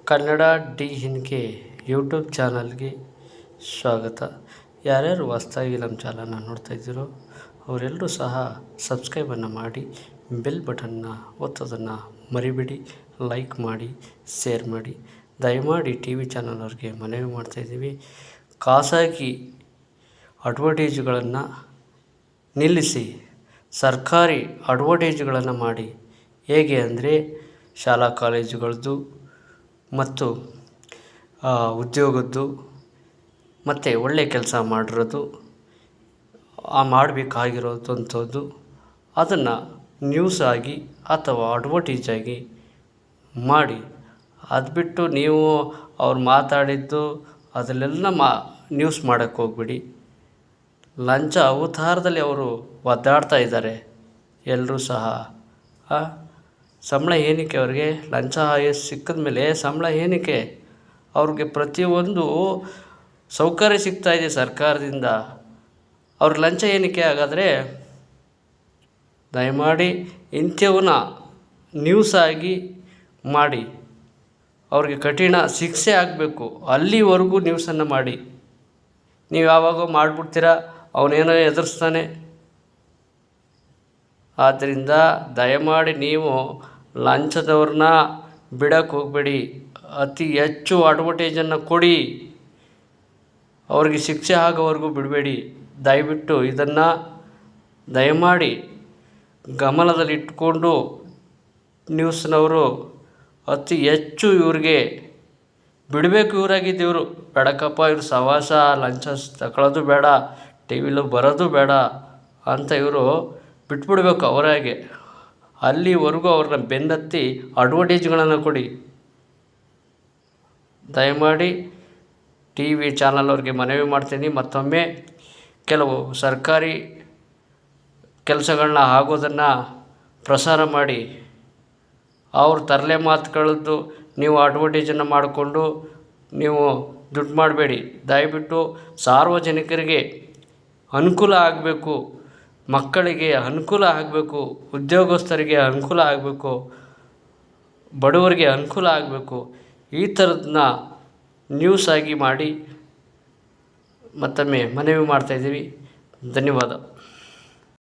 Kannada D ಹಿನ್ಕೆ YouTube ಚಾನಲ್ಗೆ ಸ್ವಾಗತ. ಯಾರ್ಯಾರು ಹೊಸ್ದಾಗಿ ನಮ್ಮ ಚಾನಲ್ನ ನೋಡ್ತಾ ಇದ್ದೀರೋ ಅವರೆಲ್ಲರೂ ಸಹ ಸಬ್ಸ್ಕ್ರೈಬನ್ನು ಮಾಡಿ, ಬೆಲ್ ಬಟನ್ನ ಒತ್ತೋದನ್ನು ಮರಿಬೇಡಿ. ಲೈಕ್ ಮಾಡಿ, ಶೇರ್ ಮಾಡಿ. ದಯಮಾಡಿ ಟಿ ವಿ ಚಾನಲ್ ಅವ್ರಿಗೆ ಮನವಿ ಮಾಡ್ತಾಯಿದ್ದೀವಿ, ಖಾಸಗಿ ಅಡ್ವರ್ಟೈಸ್ಗಳನ್ನು ನಿಲ್ಲಿಸಿ ಸರ್ಕಾರಿ ಅಡ್ವರ್ಟೈಸ್ಗಳನ್ನು ಮಾಡಿ. ಹೇಗೆ ಅಂದರೆ ಶಾಲಾ ಕಾಲೇಜುಗಳದ್ದು ಮತ್ತು ಉದ್ಯೋಗದ್ದು ಮತ್ತು ಒಳ್ಳೆಯ ಕೆಲಸ ಮಾಡಿರೋದು ಮಾಡಬೇಕಾಗಿರೋದಂಥದ್ದು ಅದನ್ನು ನ್ಯೂಸ್ ಆಗಿ ಅಥವಾ ಅಡ್ವರ್ಟೈಸ್ ಆಗಿ ಮಾಡಿ. ಅದು ಬಿಟ್ಟು ನೀವು ಅವ್ರು ಮಾತಾಡಿದ್ದು ಅದನ್ನೆಲ್ಲ ನ್ಯೂಸ್ ಮಾಡೋಕ್ಕೆ ಹೋಗ್ಬಿಡಿ. ಲಂಚ ಅವತಾರದಲ್ಲಿ ಅವರು ಒದ್ದಾಡ್ತಾ ಇದ್ದಾರೆ. ಎಲ್ಲರೂ ಸಹ ಸಂಬಳ ಏನಕ್ಕೆ ಅವ್ರಿಗೆ? ಲಂಚ ಸಿಕ್ಕಿದ ಮೇಲೆ ಸಂಬಳ ಏನಕ್ಕೆ? ಅವ್ರಿಗೆ ಪ್ರತಿಯೊಂದು ಸೌಕರ್ಯ ಸಿಗ್ತಾಯಿದೆ ಸರ್ಕಾರದಿಂದ, ಅವ್ರಿಗೆ ಲಂಚ ಏನಕ್ಕೆ? ಹಾಗಾದರೆ ದಯಮಾಡಿ ಇಂಥವನ್ನ ನ್ಯೂಸ್ ಆಗಿ ಮಾಡಿ, ಅವ್ರಿಗೆ ಕಠಿಣ ಶಿಕ್ಷೆ ಆಗಬೇಕು. ಅಲ್ಲಿವರೆಗೂ ನ್ಯೂಸನ್ನು ಮಾಡಿ. ನೀವು ಯಾವಾಗ ಮಾಡಿಬಿಡ್ತೀರ, ಅವನೇನೋ ಎದುರಿಸ್ತಾನೆ. ಆದ್ದರಿಂದ ದಯಮಾಡಿ ನೀವು ಲಂಚದವ್ರನ್ನ ಬಿಡೋಕ್ಕೆ ಹೋಗಬೇಡಿ. ಅತಿ ಹೆಚ್ಚು ಅಡ್ವರ್ಟೈಸನ್ನು ಕೊಡಿ, ಅವ್ರಿಗೆ ಶಿಕ್ಷೆ ಆಗೋವರೆಗೂ ಬಿಡಬೇಡಿ. ದಯವಿಟ್ಟು ಇದನ್ನು ದಯಮಾಡಿ ಗಮನದಲ್ಲಿಟ್ಕೊಂಡು ನ್ಯೂಸ್ನವರು ಅತಿ ಹೆಚ್ಚು ಇವ್ರಿಗೆ ಬಿಡಬೇಕು. ಇವರಾಗಿದ್ದು ಬೇಡಕ್ಕಪ್ಪ, ಇವ್ರು ಸವಾಸ, ಲಂಚ ತಗೊಳ್ಳೋದು ಬೇಡ, ಟಿ ವಿಲೂ ಬರೋದು ಬೇಡ ಅಂತ ಇವರು ಬಿಟ್ಬಿಡ್ಬೇಕು ಅವರಾಗೆ. ಅಲ್ಲಿವರೆಗೂ ಅವ್ರನ್ನ ಬೆನ್ನತ್ತಿ ಅಡ್ವರ್ಟೈಸ್ಗಳನ್ನು ಕೊಡಿ. ದಯಮಾಡಿ ಟಿ ವಿ ಚಾನಲ್ ಅವ್ರಿಗೆ ಮನವಿ ಮಾಡ್ತೀನಿ. ಮತ್ತೊಮ್ಮೆ ಕೆಲವು ಸರ್ಕಾರಿ ಕೆಲಸಗಳನ್ನ ಆಗೋದನ್ನು ಪ್ರಸಾರ ಮಾಡಿ. ಅವ್ರ ತರಲೆ ಮಾತುಗಳದ್ದು ನೀವು ಅಡ್ವರ್ಟೈಸನ್ನು ಮಾಡಿಕೊಂಡು ನೀವು ದುಡ್ಡು ಮಾಡಬೇಡಿ. ದಯವಿಟ್ಟು ಸಾರ್ವಜನಿಕರಿಗೆ ಅನುಕೂಲ ಆಗಬೇಕು, ಮಕ್ಕಳಿಗೆ ಅನುಕೂಲ ಆಗಬೇಕು, ಉದ್ಯೋಗಸ್ಥರಿಗೆ ಅನುಕೂಲ ಆಗಬೇಕು, ಬಡವರಿಗೆ ಅನುಕೂಲ ಆಗಬೇಕು. ಈ ಥರದನ್ನ ನ್ಯೂಸ್ ಆಗಿ ಮಾಡಿ. ಮತ್ತೊಮ್ಮೆ ಮನವಿ ಮಾಡ್ತಾಯಿದ್ದೀವಿ. ಧನ್ಯವಾದ.